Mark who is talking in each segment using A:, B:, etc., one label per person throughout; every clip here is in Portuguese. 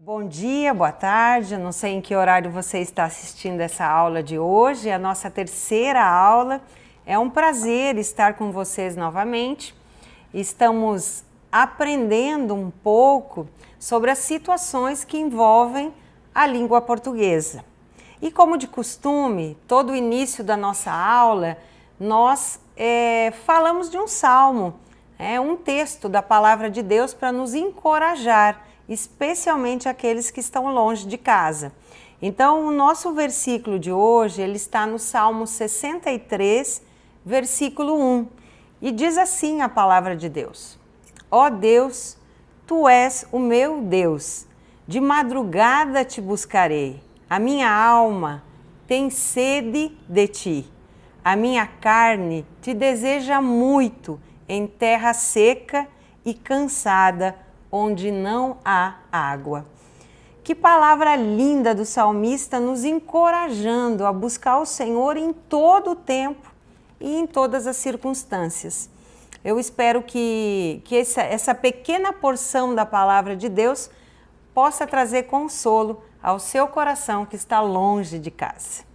A: Bom dia, boa tarde, eu não sei em que horário você está assistindo essa aula de hoje, é a nossa terceira aula. É um prazer estar com vocês novamente. Estamos aprendendo um pouco sobre as situações que envolvem a língua portuguesa. E como de costume, todo o início da nossa aula, nós falamos de um salmo, um texto da palavra de Deus para nos encorajar, especialmente aqueles que estão longe de casa. Então, o nosso versículo de hoje, ele está no Salmo 63, versículo 1, e diz assim a palavra de Deus: Ó Deus, Tu és o meu Deus, de madrugada te buscarei, a minha alma tem sede de Ti, a minha carne te deseja muito em terra seca e cansada, onde não há água. Que palavra linda do salmista nos encorajando a buscar o Senhor em todo o tempo e em todas as circunstâncias. Eu espero que essa pequena porção da palavra de Deus possa trazer consolo ao seu coração que está longe de casa.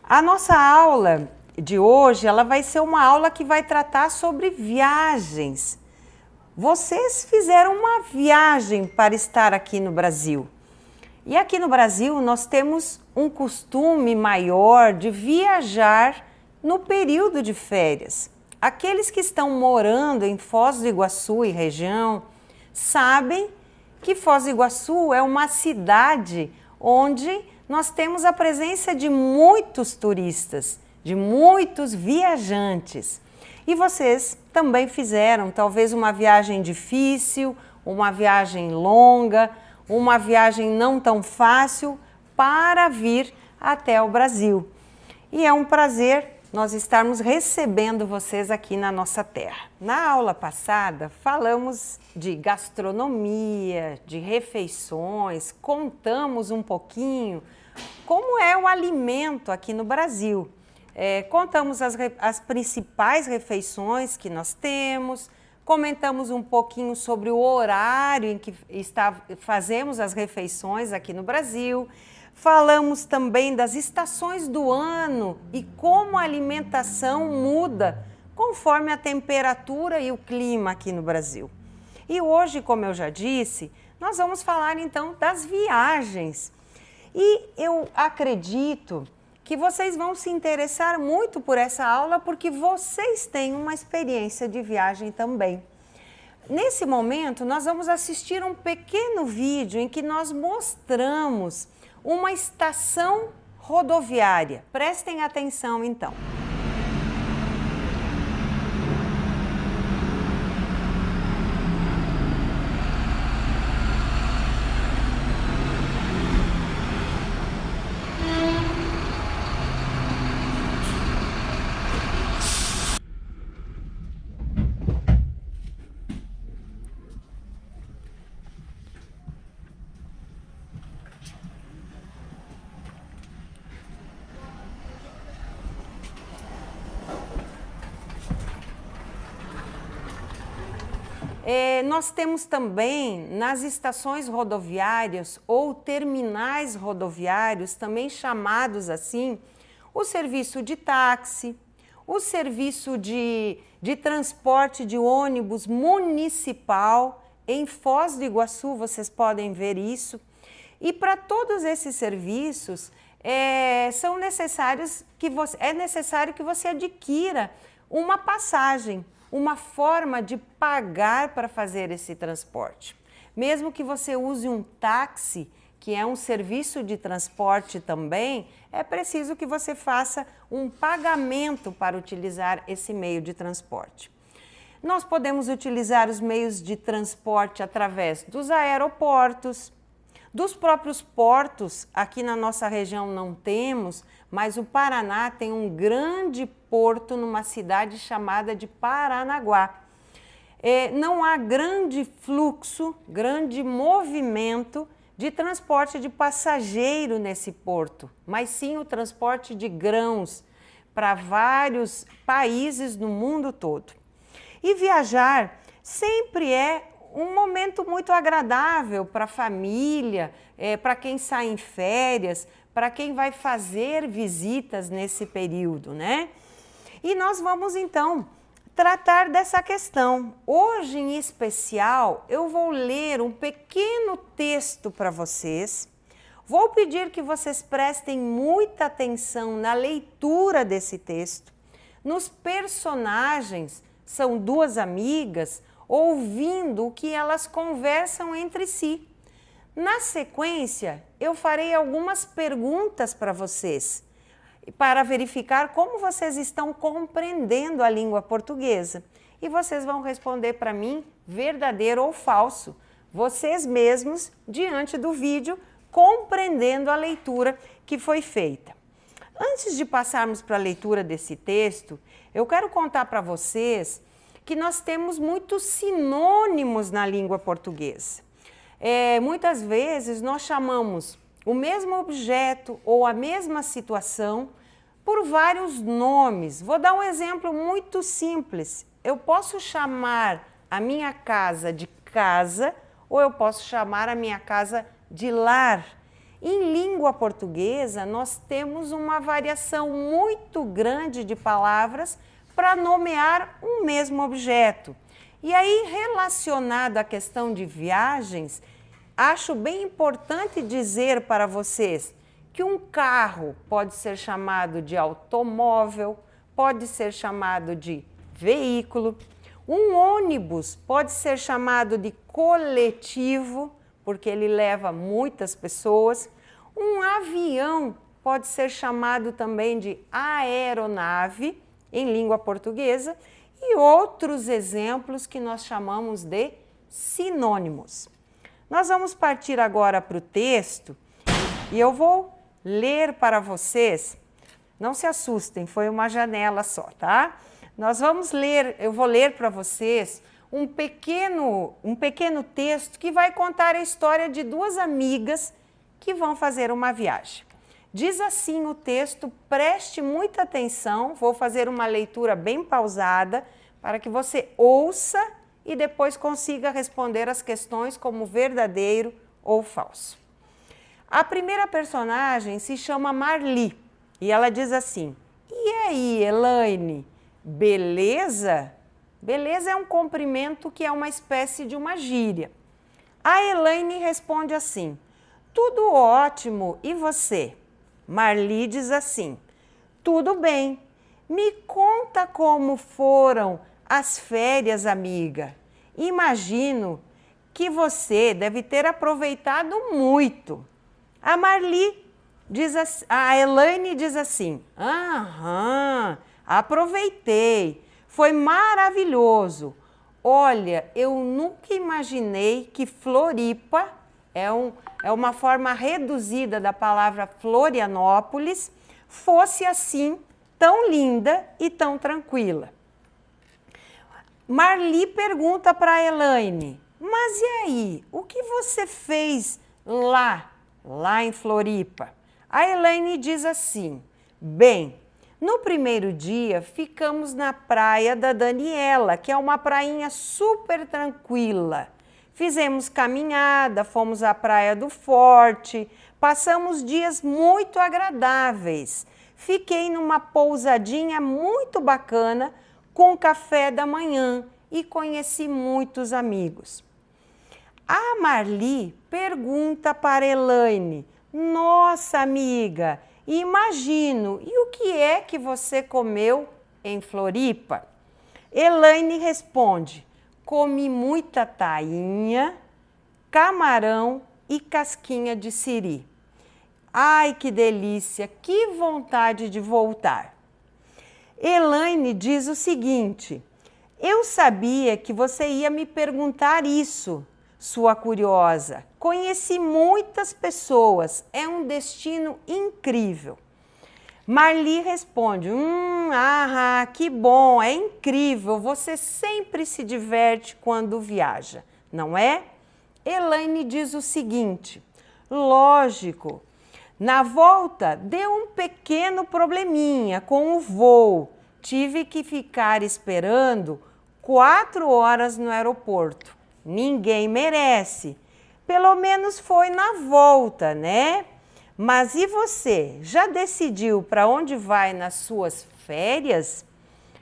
A: A nossa aula de hoje, ela vai ser uma aula que vai tratar sobre viagens. Vocês fizeram uma viagem para estar aqui no Brasil. E aqui no Brasil nós temos um costume maior de viajar no período de férias. Aqueles que estão morando em Foz do Iguaçu e região sabem que Foz do Iguaçu é uma cidade onde nós temos a presença de muitos turistas, de muitos viajantes. E vocês também fizeram talvez uma viagem difícil, uma viagem longa, uma viagem não tão fácil para vir até o Brasil. E é um prazer nós estarmos recebendo vocês aqui na nossa terra. Na aula passada falamos de gastronomia, de refeições, contamos um pouquinho como é o alimento aqui no Brasil. Contamos as principais refeições que nós temos, comentamos um pouquinho sobre o horário em que fazemos as refeições aqui no Brasil, falamos também das estações do ano e como a alimentação muda conforme a temperatura e o clima aqui no Brasil. E hoje, como eu já disse, nós vamos falar então das viagens. E eu acredito que vocês vão se interessar muito por essa aula porque vocês têm uma experiência de viagem também. Nesse momento, nós vamos assistir um pequeno vídeo em que nós mostramos uma estação rodoviária. Prestem atenção então. Nós temos também nas estações rodoviárias ou terminais rodoviários, também chamados assim, o serviço de táxi, o serviço de transporte de ônibus municipal. Em Foz do Iguaçu vocês podem ver isso. E para todos esses serviços é necessário que você adquira uma passagem, uma forma de pagar para fazer esse transporte. Mesmo que você use um táxi, que é um serviço de transporte também, é preciso que você faça um pagamento para utilizar esse meio de transporte. Nós podemos utilizar os meios de transporte através dos aeroportos, dos próprios portos. Aqui na nossa região não temos, mas o Paraná tem um grande porto numa cidade chamada de Paranaguá. Não há grande fluxo, grande movimento de transporte de passageiro nesse porto, mas sim o transporte de grãos para vários países no mundo todo. E viajar sempre é um momento muito agradável para a família, para quem sai em férias, para quem vai fazer visitas nesse período, né? E nós vamos então tratar dessa questão. Hoje, em especial, eu vou ler um pequeno texto para vocês. Vou pedir que vocês prestem muita atenção na leitura desse texto, nos personagens, são duas amigas, ouvindo o que elas conversam entre si. Na sequência, eu farei algumas perguntas para vocês, para verificar como vocês estão compreendendo a língua portuguesa. E vocês vão responder para mim verdadeiro ou falso, vocês mesmos, diante do vídeo, compreendendo a leitura que foi feita. Antes de passarmos para a leitura desse texto, eu quero contar para vocês que nós temos muitos sinônimos na língua portuguesa. Muitas vezes nós chamamos o mesmo objeto ou a mesma situação por vários nomes. Vou dar um exemplo muito simples. Eu posso chamar a minha casa de casa ou eu posso chamar a minha casa de lar. Em língua portuguesa, nós temos uma variação muito grande de palavras para nomear um mesmo objeto. E aí, relacionado à questão de viagens, acho bem importante dizer para vocês que um carro pode ser chamado de automóvel, pode ser chamado de veículo, um ônibus pode ser chamado de coletivo, porque ele leva muitas pessoas, um avião pode ser chamado também de aeronave, em língua portuguesa, e outros exemplos que nós chamamos de sinônimos. Nós vamos partir agora para o texto e eu vou ler para vocês. Não se assustem, foi uma janela só, tá? Nós vamos ler, eu vou ler para vocês um pequeno texto que vai contar a história de duas amigas que vão fazer uma viagem. Diz assim o texto, preste muita atenção, vou fazer uma leitura bem pausada para que você ouça e depois consiga responder as questões como verdadeiro ou falso. A primeira personagem se chama Marli e ela diz assim: "E aí, Elaine, beleza?" Beleza é um cumprimento que é uma espécie de uma gíria. A Elaine responde assim: "Tudo ótimo, e você?" Marli diz assim: "Tudo bem. Me conta como foram as férias, amiga. Imagino que você deve ter aproveitado muito." A Elaine diz assim: "Aham, aproveitei. Foi maravilhoso. Olha, eu nunca imaginei que Floripa é uma forma reduzida da palavra Florianópolis, fosse assim tão linda e tão tranquila." Marli pergunta para a Elaine: "Mas e aí, o que você fez lá em Floripa?" A Elaine diz assim: "Bem, no primeiro dia ficamos na praia da Daniela, que é uma prainha super tranquila. Fizemos caminhada, fomos à Praia do Forte, passamos dias muito agradáveis. Fiquei numa pousadinha muito bacana com café da manhã e conheci muitos amigos." A Marli pergunta para Elaine: "Nossa, amiga, imagino, e o que é que você comeu em Floripa?" Elaine responde: "Comi muita tainha, camarão e casquinha de siri. Ai, que delícia, que vontade de voltar." Elaine diz o seguinte: "Eu sabia que você ia me perguntar isso, sua curiosa. Conheci muitas pessoas, é um destino incrível." Marli responde: que bom, é incrível, você sempre se diverte quando viaja, não é?" Elaine diz o seguinte: "Lógico, na volta deu um pequeno probleminha com o voo, tive que ficar esperando 4 horas no aeroporto, ninguém merece. Pelo menos foi na volta, né? Mas e você? Já decidiu para onde vai nas suas férias?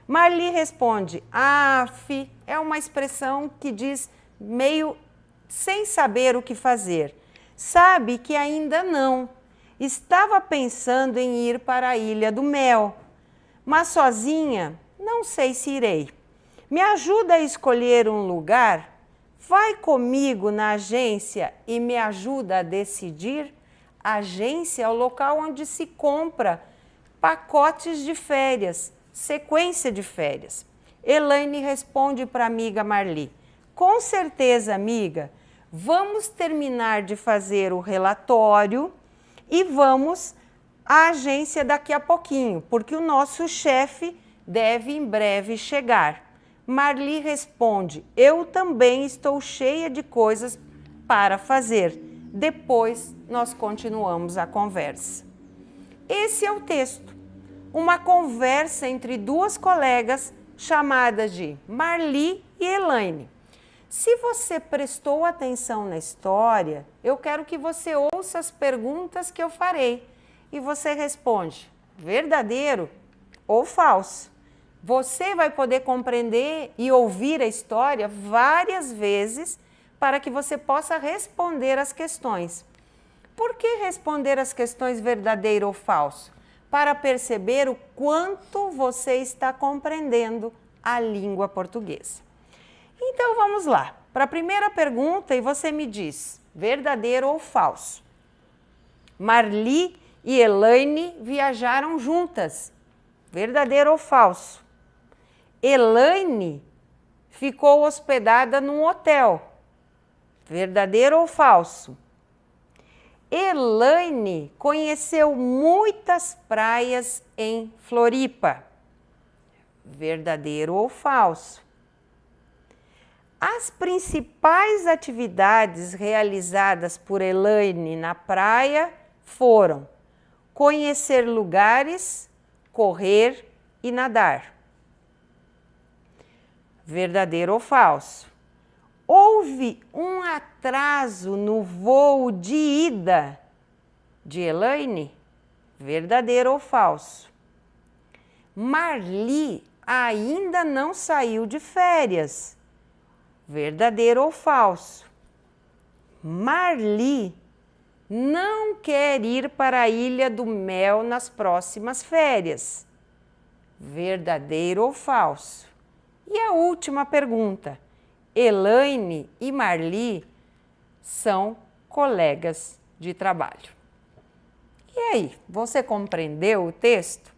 A: Marli responde, af, é uma expressão que diz meio sem saber o que fazer. Sabe que ainda não. Estava pensando em ir para a Ilha do Mel, mas sozinha não sei se irei. Me ajuda a escolher um lugar? Vai comigo na agência e me ajuda a decidir? A agência é o local onde se compra pacotes de férias, sequência de férias. Elaine responde para a amiga Marli, com certeza, amiga, vamos terminar de fazer o relatório e vamos à agência daqui a pouquinho, porque o nosso chefe deve em breve chegar. Marli responde, eu também estou cheia de coisas para fazer. Depois nós continuamos a conversa. Esse é o texto. Uma conversa entre duas colegas chamadas de Marli e Elaine. Se você prestou atenção na história, eu quero que você ouça as perguntas que eu farei e você responde verdadeiro ou falso. Você vai poder compreender e ouvir a história várias vezes para que você possa responder as questões. Por que responder as questões verdadeiro ou falso? Para perceber o quanto você está compreendendo a língua portuguesa. Então vamos lá, para a primeira pergunta e você me diz verdadeiro ou falso. Marli e Elaine viajaram juntas, verdadeiro ou falso? Elaine ficou hospedada num hotel, verdadeiro ou falso? Elaine conheceu muitas praias em Floripa, verdadeiro ou falso? As principais atividades realizadas por Elaine na praia foram conhecer lugares, correr e nadar. Verdadeiro ou falso? Houve um atraso no voo de ida de Elaine? Verdadeiro ou falso? Marli ainda não saiu de férias. Verdadeiro ou falso? Marli não quer ir para a Ilha do Mel nas próximas férias. Verdadeiro ou falso? E a última pergunta. Elaine e Marli são colegas de trabalho. E aí, você compreendeu o texto?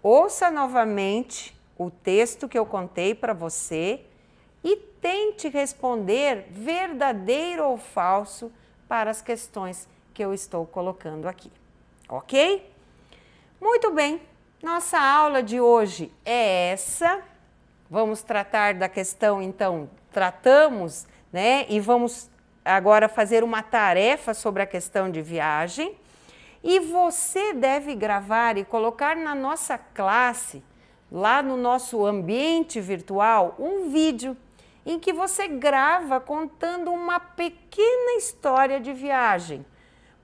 A: Ouça novamente o texto que eu contei para você e tente responder verdadeiro ou falso para as questões que eu estou colocando aqui, ok? Muito bem, nossa aula de hoje é essa. Vamos tratar da questão, então, tratamos, né? E vamos agora fazer uma tarefa sobre a questão de viagem. E você deve gravar e colocar na nossa classe, lá no nosso ambiente virtual, um vídeo em que você grava contando uma pequena história de viagem.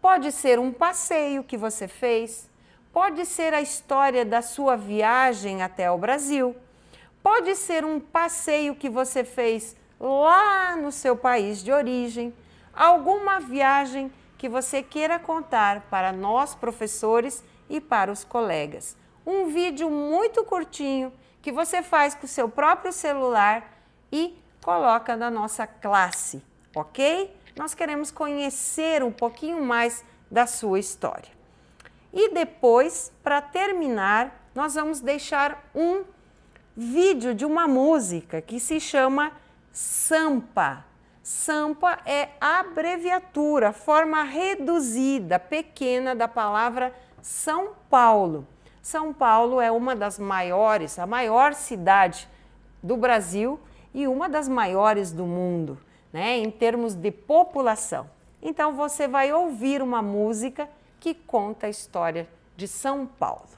A: Pode ser um passeio que você fez, pode ser a história da sua viagem até o Brasil, pode ser um passeio que você fez lá no seu país de origem, alguma viagem que você queira contar para nós professores e para os colegas. Um vídeo muito curtinho que você faz com o seu próprio celular e coloca na nossa classe, ok? Nós queremos conhecer um pouquinho mais da sua história. E depois, para terminar, nós vamos deixar um vídeo de uma música que se chama Sampa. Sampa é abreviatura, forma reduzida, pequena da palavra São Paulo. São Paulo é uma das maiores, a maior cidade do Brasil e uma das maiores do mundo, né, em termos de população. Então você vai ouvir uma música que conta a história de São Paulo.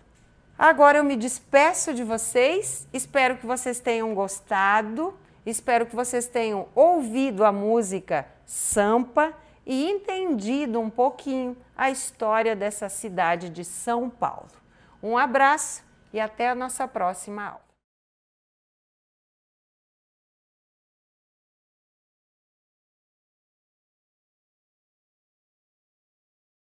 A: Agora eu me despeço de vocês, espero que vocês tenham gostado. Espero que vocês tenham ouvido a música Sampa e entendido um pouquinho a história dessa cidade de São Paulo. Um abraço e até a nossa próxima aula.